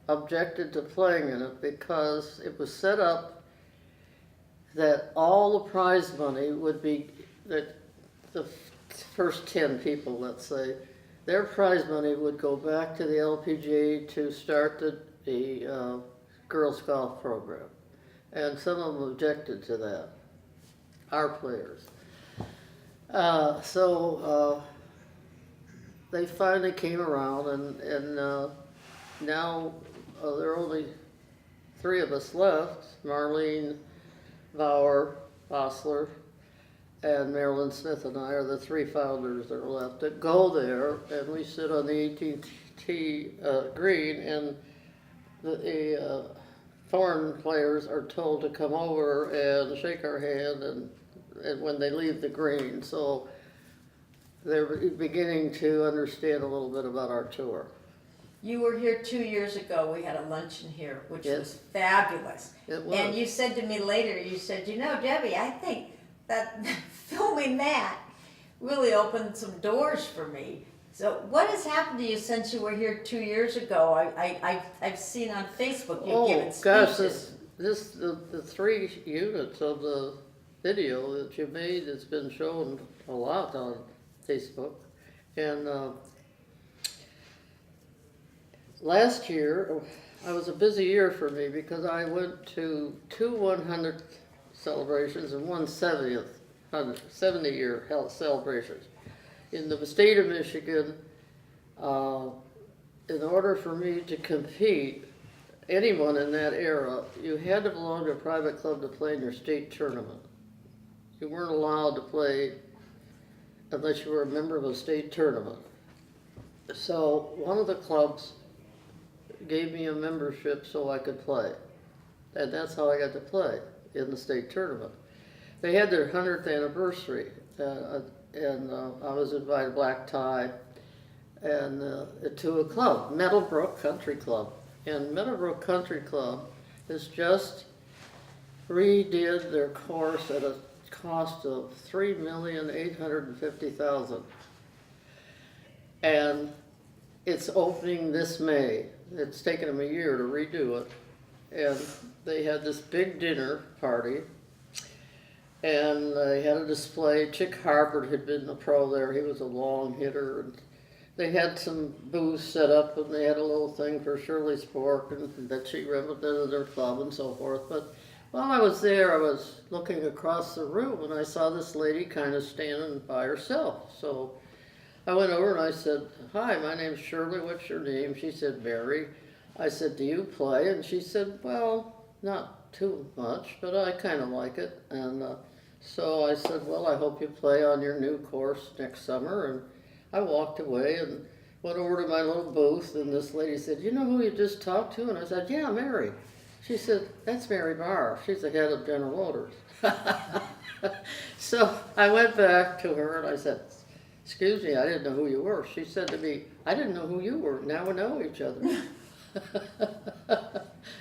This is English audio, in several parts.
objected to playing in it because it was set up that all the prize money would be, that the first 10 people, let's say, their prize money would go back to the LPGA to start the girls golf program. And some of them objected to that, our players. So they finally came around, and now there are only 3 of us left: Marlene, Bauer, Osler, and Marilyn Smith and I are the 3 founders that are left that go there, and we sit on the 18th tee green, and the foreign players are told to come over and shake our hand and when they leave the green. So they're beginning to understand a little bit about our tour. You were here 2 years ago. We had a luncheon here, which Yes. was fabulous. It was. And you said to me later, you said, you know, Debbie, I think that filming that really opened some doors for me. So what has happened to you since you were here 2 years ago? I've seen on Facebook you've given speeches. Gosh, the 3 units of the video that you made has been shown a lot on Facebook. And last year, it was a busy year for me because I went to 2 100th celebrations and 1 70-year health celebrations. In the state of Michigan, in order for me to compete, anyone in that era, you had to belong to a private club to play in your state tournament. You weren't allowed to play unless you were a member of a state tournament. So one of the clubs gave me a membership so I could play. And that's how I got to play in the state tournament. They had their 100th anniversary, and I was invited, black tie, and to a club, Meadowbrook Country Club. And Meadowbrook Country Club has just redid their course at a cost of $3,850,000. And it's opening this May. It's taken them a year to redo it. And they had this big dinner party, and they had a display. Chick Harbert had been a pro there. He was a long hitter. And they had some booths set up, and they had a little thing for Shirley Spork, and that she represented their club and so forth. But while I was there, I was looking across the room, and I saw this lady kind of standing by herself. So I went over and I said, "Hi, my name's Shirley. What's your name?" She said, "Mary." I said, "Do you play?" And she said, "Well, not too much, but I kind of like it." And so I said, "Well, I hope you play on your new course next summer." And I walked away and went over to my little booth, and this lady said, "You know who you just talked to?" And I said, "Yeah, Mary." She said, "That's Mary Barr. She's the head of General Motors." So I went back to her and I said, "Excuse me, I didn't know who you were." She said to me, "I didn't know who you were. Now we know each other."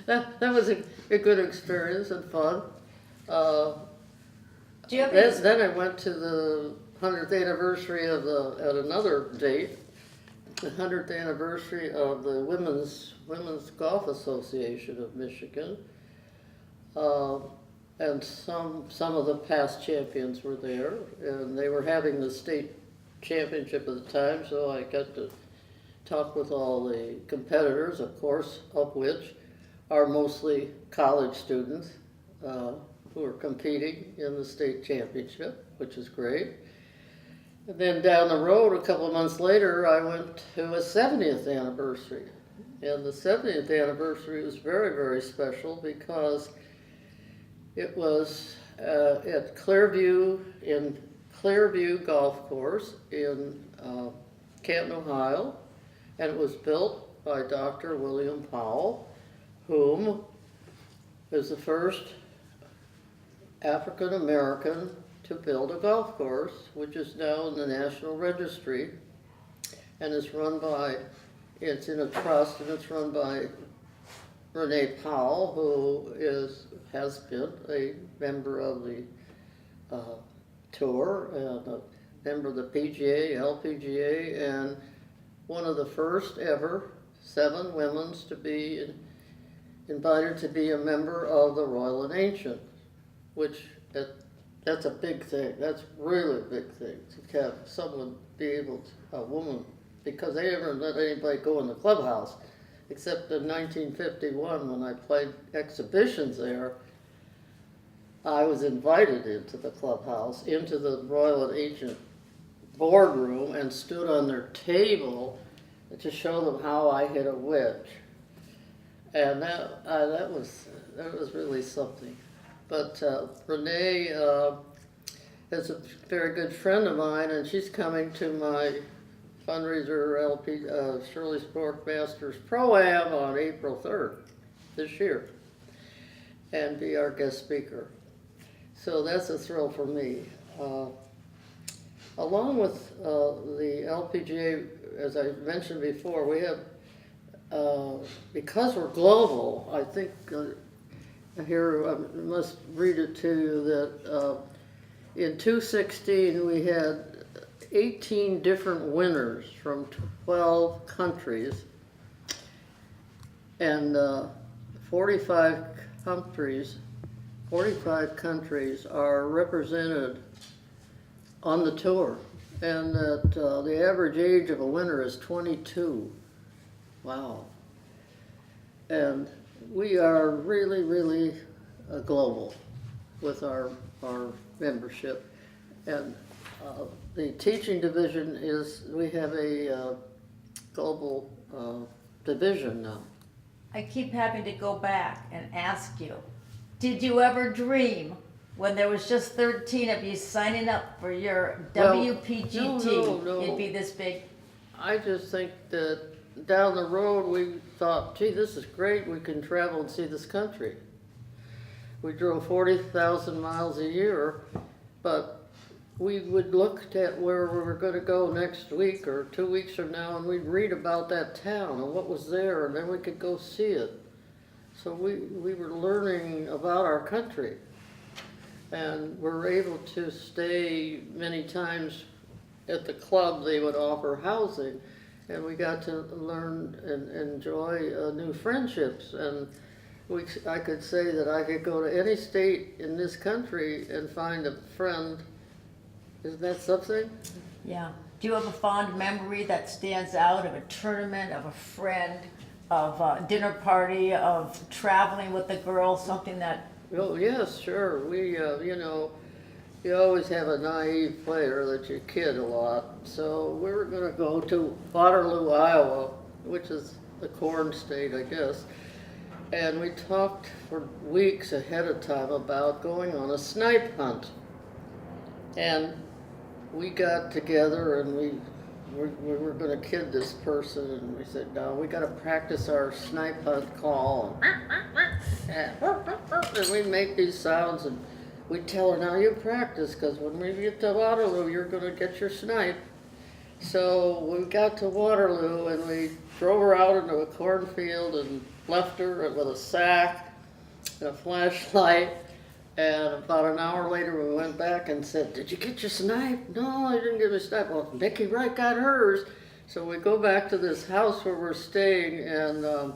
that was a good experience and fun. Do you have Then I went to the 100th anniversary of at another date, the 100th anniversary of the Women's Golf Association of Michigan. And some of the past champions were there, and they were having the state championship at the time, so I got to talk with all the competitors, of course, of which are mostly college students who are competing in the state championship, which is great. And then down the road, a couple of months later, I went to a 70th anniversary. And the 70th anniversary was very, very special because it was at Clearview Golf Course in Canton, Ohio, and it was built by Dr. William Powell, whom is the first African American to build a golf course, which is now in the National Registry, and is run by, it's in a trust, and it's run by Renee Powell, who has been a member of the tour and a member of the PGA, LPGA, and one of the first ever 7 women's to be invited to be a member of the Royal and Ancient, which that's a big thing. That's really a big thing to have someone be able to, a woman, because they never let anybody go in the clubhouse, except in 1951 when I played exhibitions there. I was invited into the clubhouse, into the Royal and Ancient boardroom, and stood on their table to show them how I hit a wedge. And that was really something. But Renee is a very good friend of mine, and she's coming to my fundraiser Shirley Spork Masters Pro-Am on April 3rd this year, and be our guest speaker. So that's a thrill for me. Along with the LPGA, as I mentioned before, we have, because we're global, I think, here I must read it to you, that in 2016 we had 18 different winners from 12 countries, and 45 countries are represented on the tour, and that the average age of a winner is 22. Wow. And we are really, really global with our membership. And the teaching division is, we have a global division now. I keep having to go back and ask you, did you ever dream when there was just 13 of you signing up for your WPGT, no. it'd be this big? I just think that down the road we thought, gee, this is great, we can travel and see this country. We drove 40,000 miles a year, but we would look at where we were going to go next week or 2 weeks from now, and we'd read about that town and what was there, and then we could go see it. So we were learning about our country, and we're able to stay many times at the club. They would offer housing, and we got to learn and enjoy new friendships. And I could say that I could go to any state in this country and find a friend. Isn't that something? Yeah. Do you have a fond memory that stands out of a tournament, of a friend, of a dinner party, of traveling with a girl, something that? Oh, yes, sure. We, you always have a naive player that you kid a lot. So we were going to go to Waterloo, Iowa, which is the corn state, I guess. And we talked for weeks ahead of time about going on a snipe hunt. And we got together and we were going to kid this person, and we said, no, we got to practice our snipe hunt call. And we'd make these sounds, and we'd tell her, now you practice, because when we get to Waterloo, you're going to get your snipe. So we got to Waterloo, and we drove her out into a cornfield and left her with a sack and a flashlight. And about an hour later, we went back and said, did you get your snipe? No, I didn't get my snipe. Well, Mickey Wright got hers. So we go back to this house where we're staying, and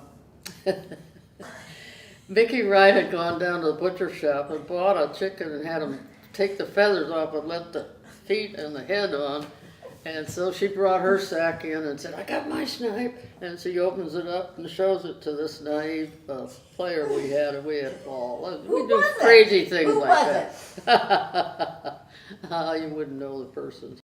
Mickey Wright had gone down to the butcher shop and bought a chicken and had him take the feathers off and let the feet and the head on. And so she brought her sack in and said, I got my snipe. And she opens it up and shows it to this naive player we had, and we had a ball. We do crazy things like that. You wouldn't know the person.